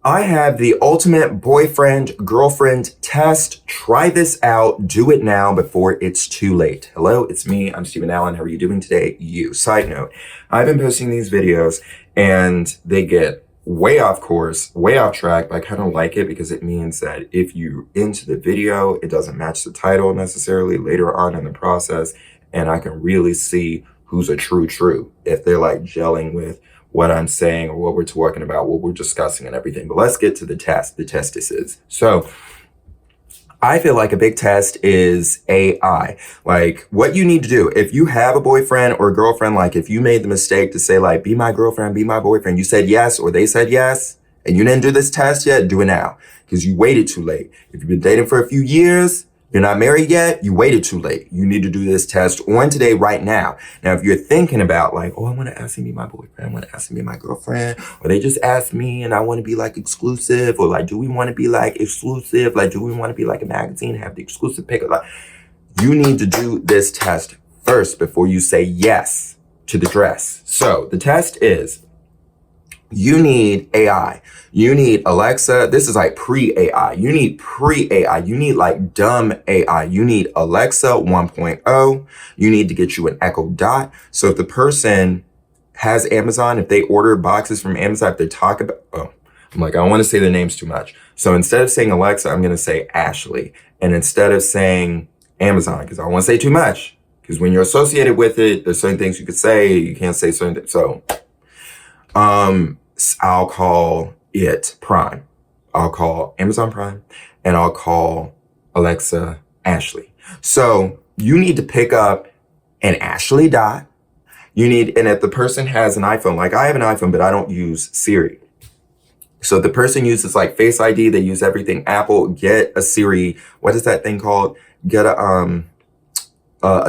I have the ultimate boyfriend, girlfriend test. Try this out. Do it now before it's too late. Hello, it's me. I'm Steven Allen. How are you doing today? Side note, I've been posting these videos and they get way off course, way off track, but I kind of like it because it means that if you're into the video, it doesn't match the title necessarily later on in the process. And I can really see who's a true, if they're like gelling with what I'm saying or what we're talking about, what we're discussing and everything. But let's get to the test, the testises. So I feel like a big test is AI. Like what you need to do, if you have a boyfriend or a girlfriend, like if you made the mistake to say like, be my girlfriend, be my boyfriend, you said yes, or they said yes, and you didn't do this test yet, do it now because you waited too late. If you've been dating for a few years, you're not married yet, you waited too late. You need to do this test on today, right now. Now, if you're thinking about like, oh, I want to ask him to be my boyfriend, I want to ask him to be my girlfriend, or they just asked me and I want to be like exclusive, or like, do we want to be like exclusive? Like, do we want to be like a magazine, have the exclusive pick? Like, you need to do this test first before you say yes to the dress. So the test is, you need AI. You need Alexa. This is like pre-AI. You need pre-AI. You need like dumb AI. You need Alexa 1.0. You need to get you an Echo Dot. So if the person has Amazon, if they order boxes from Amazon, if they talk about, I don't want to say their names too much. So instead of saying Alexa, I'm going to say Ashley. And instead of saying Amazon, because I don't want to say too much, because when you're associated with it, there's certain things you could say, you can't say certain things. So, I'll call it Prime. I'll call Amazon Prime and I'll call Alexa Ashley. So you need to pick up an Ashley Dot. And if the person has an iPhone, like I have an iPhone, but I don't use Siri. So if the person uses like Face ID, they use everything Apple, get a Siri. What is that thing called? Get a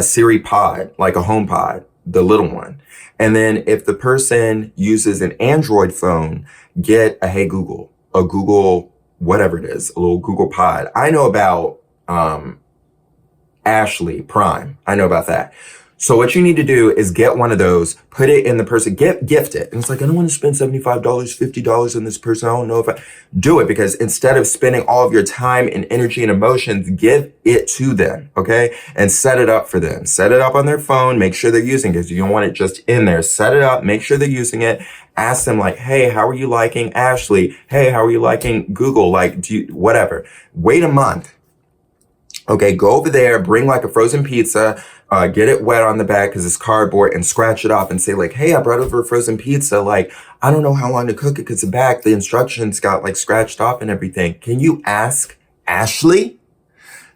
Siri pod, like a home pod, the little one. And then if the person uses an Android phone, get a Hey Google, a Google, whatever it is, a little Google Pod. I know about Ashley Prime. I know about that. So what you need to do is get one of those, put it in the person, gift it. And it's like, I don't want to spend $75, $50 on this person. I don't know if I do it, because instead of spending all of your time and energy and emotions, give it to them. Okay. And set it up for them. Set it up on their phone. Make sure they're using it, because you don't want it just in there. Set it up. Make sure they're using it. Ask them like, hey, how are you liking Ashley? Hey, how are you liking Google? Like, whatever. Wait a month. Okay, go over there, bring like a frozen pizza, get it wet on the back because it's cardboard, and scratch it off and say like, hey, I brought over a frozen pizza. Like, I don't know how long to cook it because the back, the instructions got like scratched off and everything. Can you ask Ashley?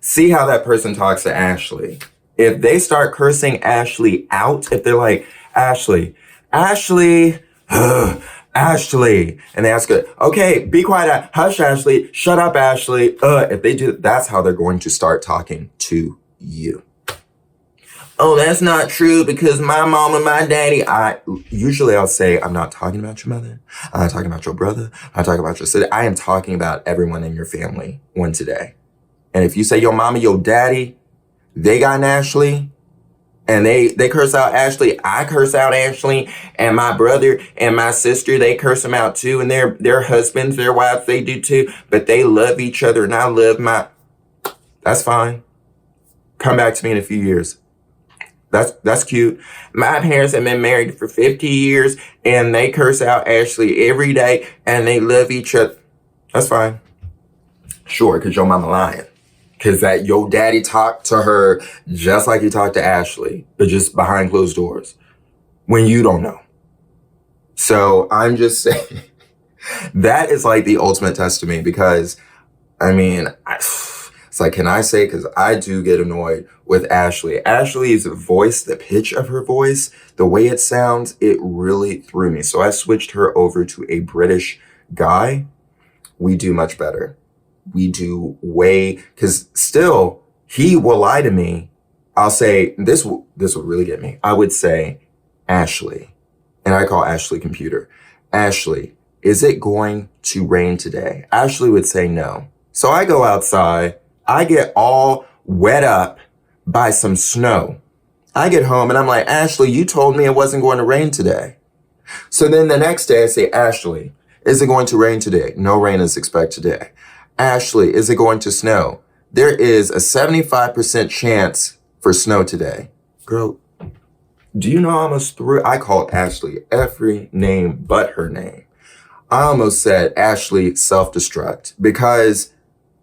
See how that person talks to Ashley. If they start cursing Ashley out, if they're like, Ashley, Ashley, and they ask her, okay, be quiet, hush, Ashley, shut up, Ashley. If they do, that's how they're going to start talking to you. Oh, that's not true because my mom and my daddy, I'll say, I'm not talking about your mother. I'm not talking about your brother. I'm not talking about your sister. I am talking about everyone in your family one today. And if you say your mama, your daddy, they got an Ashley, and they curse out Ashley, I curse out Ashley, and my brother and my sister, they curse them out too, and their husbands, their wives, they do too, but they love each other, and I love that's fine. Come back to me in a few years. That's cute. My parents have been married for 50 years, and they curse out Ashley every day, and they love each other. That's fine. Sure, because your mama lying. Because that your daddy talked to her just like he talked to Ashley, but just behind closed doors when you don't know. So I'm just saying that is like the ultimate test to me, because it's like, can I say, because I do get annoyed with Ashley. Ashley's voice, the pitch of her voice, the way it sounds, it really threw me. So I switched her over to a British guy. We do much better. We do because still he will lie to me. I'll say, this will really get me. I would say, Ashley, and I call Ashley computer. Ashley, is it going to rain today? Ashley would say no. So I go outside. I get all wet up by some snow. I get home and I'm like, Ashley, you told me it wasn't going to rain today. So then the next day I say, Ashley, Is it going to rain today? No rain is expected today. Ashley, is it going to snow? There is a 75% chance for snow today. Girl, do you know I almost threw, I called Ashley every name but her name. I almost said Ashley self-destruct because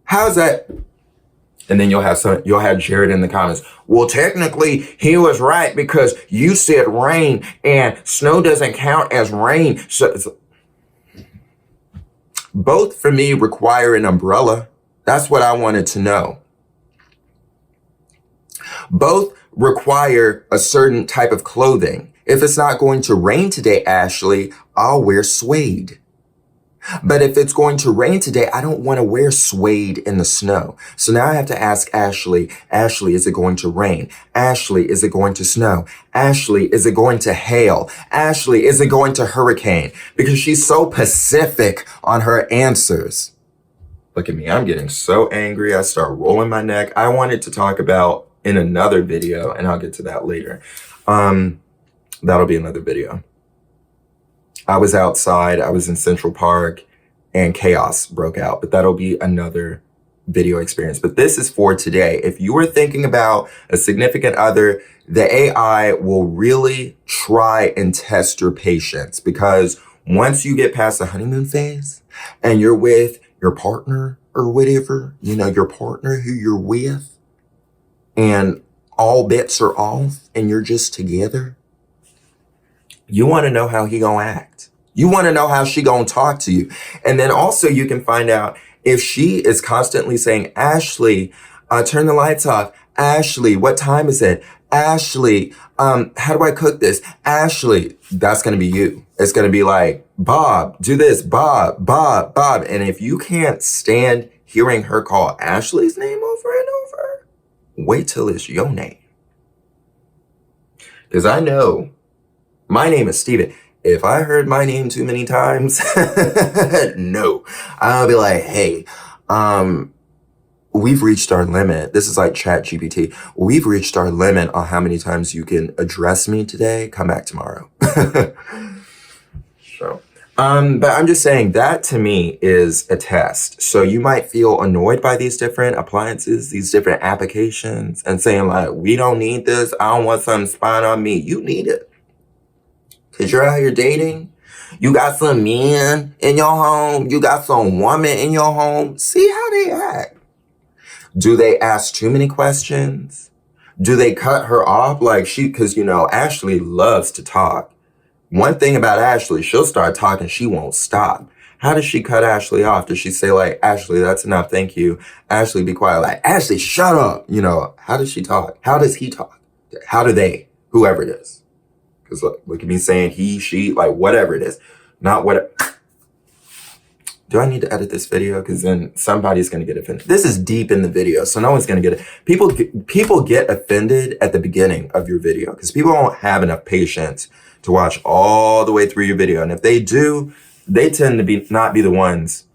how's that? And then you'll have Jared in the comments. Well, technically he was right because you said rain and snow doesn't count as rain. So both for me require an umbrella. That's what I wanted to know. Both require a certain type of clothing. If it's not going to rain today, Ashley, I'll wear suede. But if it's going to rain today, I don't want to wear suede in the snow. So now I have to ask Ashley, Ashley, is it going to rain? Ashley, is it going to snow? Ashley, is it going to hail? Ashley, is it going to hurricane? Because she's so pacific on her answers. Look at me, I'm getting so angry. I start rolling my neck. I wanted to talk about in another video, and I'll get to that later. That'll be another video. I was outside, I was in Central Park, and chaos broke out, but that'll be another video experience. But this is for today. If you are thinking about a significant other, the AI will really try and test your patience, because once you get past the honeymoon phase and you're with your partner or whatever, you know, your partner who you're with, and all bets are off and you're just together, you want to know how he gonna act. You want to know how she gonna talk to you. And then also you can find out if she is constantly saying, Ashley, turn the lights off. Ashley, what time is it? Ashley, how do I cook this? Ashley, that's going to be you. It's going to be like, Bob, do this, Bob, Bob, Bob. And if you can't stand hearing her call Ashley's name over and over, wait till it's your name. Because I know my name is Steven. If I heard my name too many times, no, I'll be like, hey, we've reached our limit. This is like ChatGPT. We've reached our limit on how many times you can address me today. Come back tomorrow. So, but I'm just saying that to me is a test. So you might feel annoyed by these different appliances, these different applications, and saying like, we don't need this. I don't want something spying on me. You need it. Cause you're out here dating. You got some men in your home. You got some woman in your home. See how they act. Do they ask too many questions? Do they cut her off? Like cause you know, Ashley loves to talk. One thing about Ashley, she'll start talking. She won't stop. How does she cut Ashley off? Does she say like, Ashley, that's enough. Thank you. Ashley, be quiet. Like, Ashley, shut up. You know, how does she talk? How does he talk? How do they, whoever it is? Because look at me saying he, she, like whatever it is. Not what. Do I need to edit this video? Because then somebody's going to get offended. This is deep in the video, so no one's going to get it. People get offended at the beginning of your video because people don't have enough patience to watch all the way through your video. And if they do, they tend to not be the ones.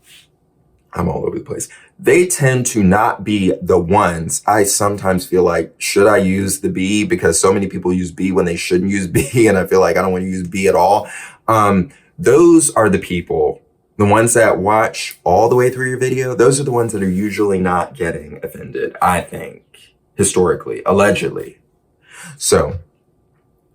I'm all over the place. They tend to not be the ones. I sometimes feel like, should I use the B? Because so many people use B when they shouldn't use B. And I feel like I don't want to use B at all. Those are the people, the ones that watch all the way through your video. Those are the ones that are usually not getting offended, I think, historically, allegedly. So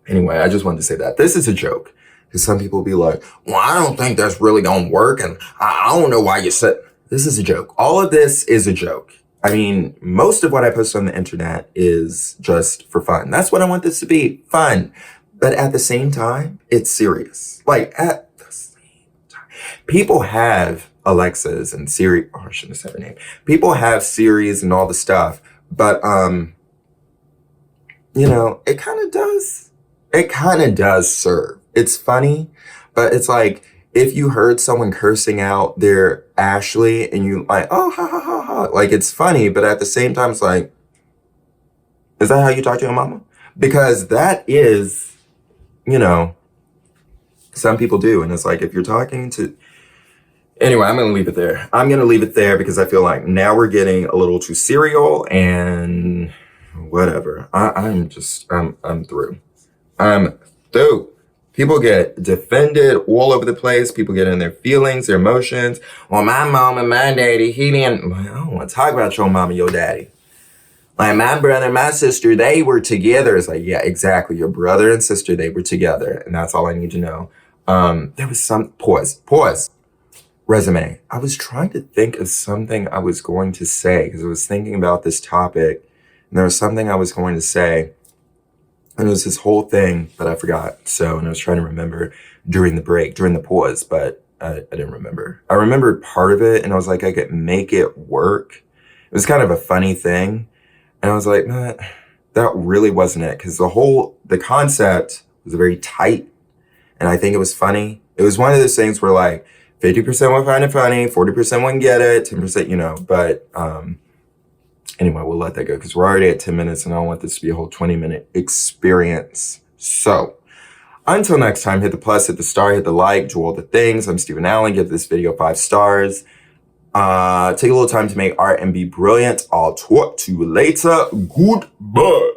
anyway, I just wanted to say that. This is a joke. Because some people will be like, well, I don't think that's really going to work. And I don't know why you said... This is a joke. All of this is a joke. I mean, most of what I post on the internet is just for fun. That's what I want this to be, fun. But at the same time, it's serious. Like, at the same time. People have Alexas and Siri. Oh, I shouldn't have said her name. People have Siris and all the stuff. But, you know, it kind of does serve. It's funny, but it's like, if you heard someone cursing out their Ashley and you like, oh, ha, ha, ha, ha. Like, it's funny, but at the same time, it's like, is that how you talk to your mama? Because that is, you know, some people do. And it's like, if you're talking to, anyway, I'm going to leave it there. I'm going to leave it there because I feel like now we're getting a little too serial and whatever. I'm through. I'm through. People get defended all over the place. People get in their feelings, their emotions. Well, my mom and my daddy, he didn't. I don't want to talk about your mom and your daddy. Like, my brother and my sister, they were together. It's like, yeah, exactly. Your brother and sister, they were together. And that's all I need to know. There was some, pause. Resume. I was trying to think of something I was going to say because I was thinking about this topic. And there was something I was going to say. And it was this whole thing, but I forgot. So, and I was trying to remember during the break, during the pause, but I didn't remember. I remembered part of it, and I was like, I could make it work. It was kind of a funny thing. And I was like, nah, that really wasn't it. Because the concept was very tight. And I think it was funny. It was one of those things where like 50% would find it funny, 40% wouldn't get it, 10%, but, anyway, we'll let that go because we're already at 10 minutes and I don't want this to be a whole 20-minute experience. So until next time, hit the plus, hit the star, hit the like, do all the things. I'm Steven Allen. Give this video 5 stars. Take a little time to make art and be brilliant. I'll talk to you later. Goodbye.